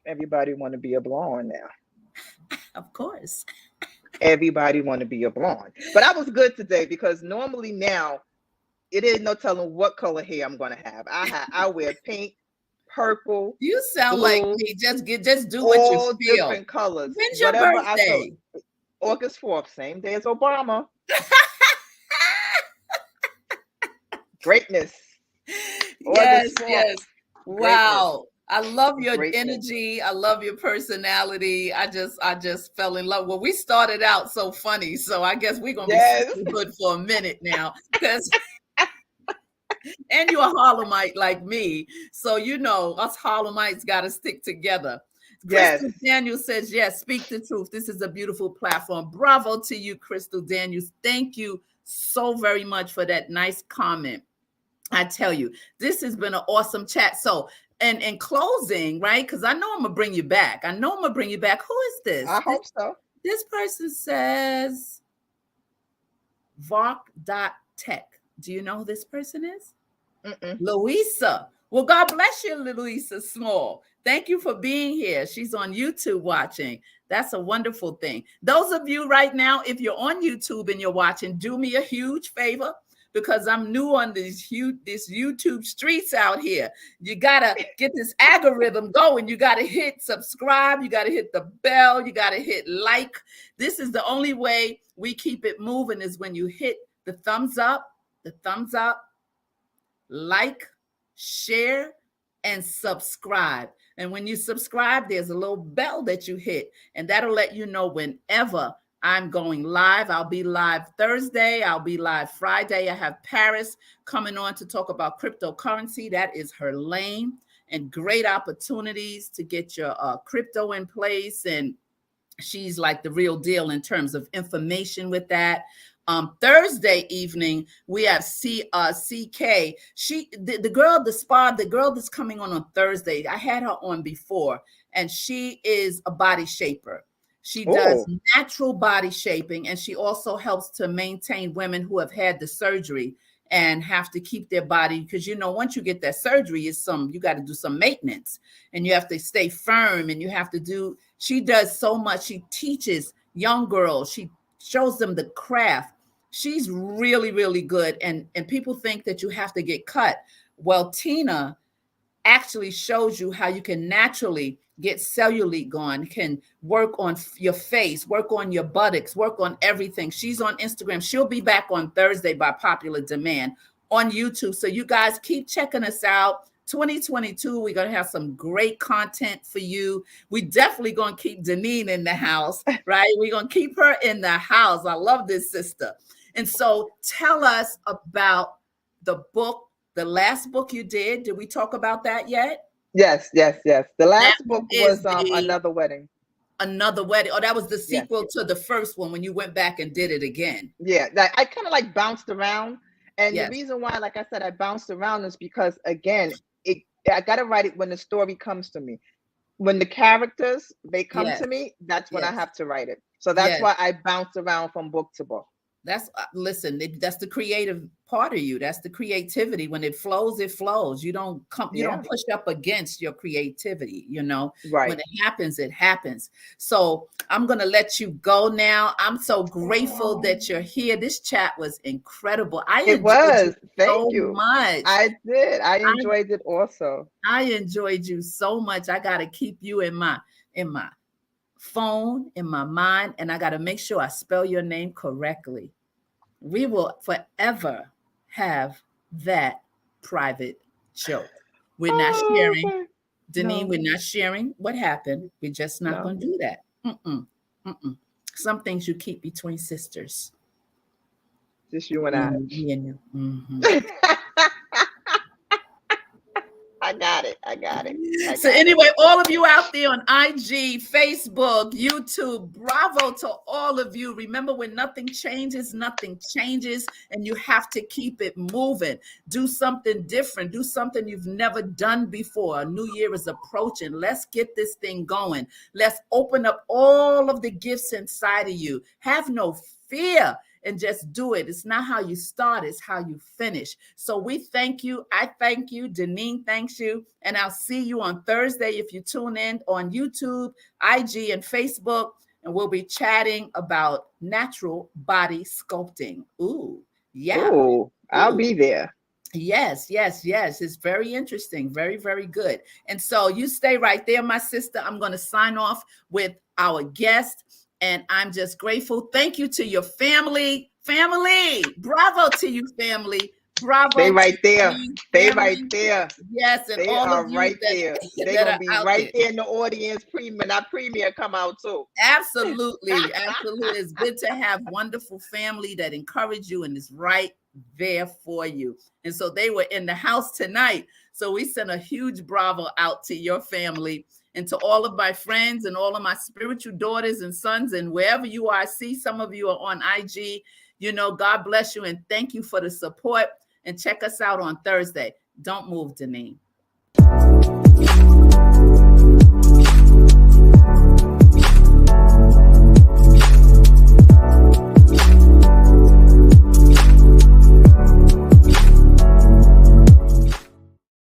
everybody want to be a blonde now. Of course. Everybody want to be a blonde. But I was good today because normally now it is no telling what color hair I'm gonna have. I wear pink, purple, You sound like blue, me. Just do what you all feel. different colors. When's your Whatever I feel. birthday? August 4th, same day as Obama. Greatness. Yes, August 4th. yes. Greatness. Wow. I love your Greatness. energy. I love your personality. I just fell in love. Well, we started out so funny, so I guess we're gonna be Yes. sisterhood for a minute now. Because and you're a Harlemite like me. So us Harlemites gotta stick together. Yes. Crystal Daniels says, yes, speak the truth. This is a beautiful platform. Bravo to you, Crystal Daniels. Thank you so very much for that nice comment. I tell you, this has been an awesome chat. So, and in closing, right? Because I know I'm gonna bring you back. I know I'm gonna bring you back. Who is this? I This hope so. this person says Vark.tech. Do you know who this person is? Mm-mm. Louisa. Well, God bless you, Louisa Small. Thank you for being here. She's on YouTube watching. That's a wonderful thing. Those of you right now, if you're on YouTube and you're watching, do me a huge favor because I'm new on this YouTube streets out here. You gotta get this algorithm going. You gotta hit subscribe. You gotta hit the bell. You gotta hit like. This is the only way we keep it moving is when you hit the thumbs up, like, share, and subscribe. And when you subscribe, there's a little bell that you hit, and that'll let you know whenever I'm going live. I'll be live Thursday. I'll be live Friday. I have Paris coming on to talk about cryptocurrency. That is her lane and great opportunities to get your crypto in place. And she's like the real deal in terms of information with that. Thursday evening we have CK. The girl, the girl that's coming on Thursday. I had her on before, and she is a body shaper. She does Oh, natural body shaping, and she also helps to maintain women who have had the surgery and have to keep their body, because once you get that surgery, you got to do some maintenance, and you have to stay firm, and you have to do. She does so much. She teaches young girls. She shows them the craft. She's really, really good. And people think that you have to get cut. Well, Tina actually shows you how you can naturally get cellulite gone, can work on your face, work on your buttocks, work on everything. She's on Instagram. She'll be back on Thursday by popular demand. on YouTube. So you guys keep checking us out. 2022, we're going to have some great content for you. We definitely going to keep Deneen in the house, right? We're going to keep her in the house. I love this sister. And so tell us about the book, the last book you did. Did we talk about that yet? Yes, yes, yes. The That last one book is was the Another Wedding. Another Wedding. Oh, that was the Yes. sequel to the first one when you went back and did it again. Yeah, like I kind of like bounced around. And the Yes, reason why, like I said, I bounced around is because again, it I gotta write it when the story comes to me. When the characters they come yes, to me, that's when I yes, have to write it. So that's yes. why I bounce around from book to book. That's listen, that's the creative part of you. That's the creativity. When it flows, it flows. You don't come, you don't Yeah, push up against your creativity, you know. When right. it happens, it happens. So I'm gonna let you go now. I'm so grateful that you're here. This chat was incredible. I It enjoyed you was. Thank so you. much. I did. I I enjoyed it also. I enjoyed you so much. I gotta keep you in my phone, in my mind, and I gotta make sure I spell your name correctly. We will forever have that private joke. We're not Oh, sharing. okay. Deneen, No, we're not sharing what happened. We're just not no. going to do that. Mm-mm, mm-mm. Some things you keep between sisters. Just you and I. Me and you. Mhm. I got it. I got it. I So got it. anyway, all of you out there on IG, Facebook, YouTube, bravo to all of you. Remember, when nothing changes, and you have to keep it moving. Do something different. Do something you've never done before. A new year is approaching. Let's get this thing going. Let's open up all of the gifts inside of you. Have no fear and just do it. It's not how you start, it's how you finish. So we thank you. I thank you. Deneen thanks you. And I'll see you on Thursday if you tune in on YouTube, IG, and Facebook. And we'll be chatting about natural body sculpting. Ooh, yeah. Oh, I'll Ooh. be there. Yes, yes, yes. It's very interesting. Very, very good. And so you stay right there, my sister. I'm going to sign off with our guest. And I'm just grateful. Thank you to your family. Family. Bravo to you, family. They Bravo to right there. you, They right family. there. Yes, and They all of are you right there. that, They're that gonna are be out right there. there in the audience. Premium, that premiere come out too. Absolutely. Absolutely. It's good to have wonderful family that encourage you and is right there for you. And so they were in the house tonight. So we sent a huge bravo out to your family and to all of my friends and all of my spiritual daughters and sons and wherever you are. I see some of you are on IG. You know, God bless you and thank you for the support. And check us out on Thursday. Don't move, Deneen.